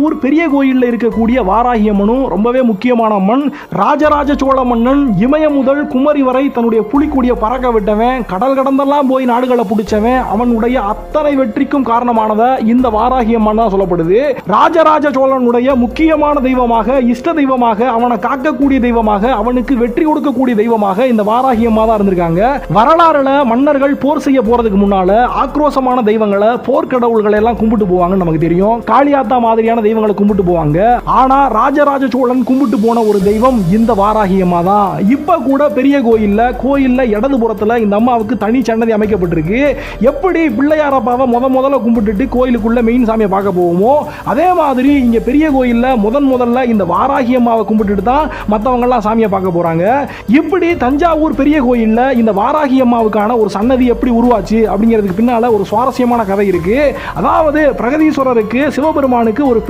ஊர் பெரிய கோயிலில் இருக்கக்கூடிய வாராகி அம்மனும் ரொம்பவே முக்கியமான அம்மன். ராஜராஜ சோழ மன்னன் இமயம் முதல் குமரி வரை தன்னுடைய புலிக்குடிய பறக்க விட்டவன், கடல் கடந்தெல்லாம் போய் நாடுகளை பிடிச்சவன், அவனுடைய அத்தனை வெற்றிக்கும் காரணமானத இந்த வாராகி அம்மன் தான் சொல்லப்படுது. ராஜராஜ சோழனுடைய முக்கியமான தெய்வமாக, இஷ்ட தெய்வமாக, அவனை காக்கக்கூடிய தெய்வமாக, அவனுக்கு வெற்றி கொடுக்கக்கூடிய தெய்வமாக இந்த வாராகி அம்மா தான் இருந்திருக்காங்க. வரலாறுல மன்னர்கள் போர் செய்ய போறதுக்கு முன்னால ஆக்ரோஷமான தெய்வங்களை, போர்க்கடவுள்களை எல்லாம் கும்பிட்டு போவாங்கன்னு நமக்கு தெரியும். காளியாத்தா மாதிரியான தெய்வங்களை கும்பிட்டு போவாங்க. ஆனா ராஜராஜ சோழன் கும்பிட்டு போன ஒரு தெய்வம் இந்த வாராகி அம்மா தான். இப்ப கூட பெரிய கோயில்ல இடது புறத்துல இந்த அம்மாவுக்கு தனி சன்னதி அமைக்கப்பட்டிருக்கு. எப்படி பிள்ளையாரப்பாவை முதல்ல கும்பிட்டுட்டு கோயிலுக்குள்ள மெயின் சாமியை பார்க்க போவோமோ, அதே மாதிரி இங்க பெரிய கோயில்ல முதல்ல இந்த வாராகி அம்மாவை கும்பிட்டுட்டு தான் மற்றவங்க எல்லாம் சாமியை பார்க்க போறாங்க. இப்படி தஞ்சாவூர் பெரிய கோயில்ல இந்த வாராகி அம்மாவுக்கான ஒரு சன்னதி எப்படி உருவாச்சு அப்படிங்கிறதுக்கு பின்னால ஒரு சுவாரஸ்யமான கதை இருக்கு. அதாவது பிரகதீஸ்வரருக்கு சிவபெருமானுக்கு ஒரு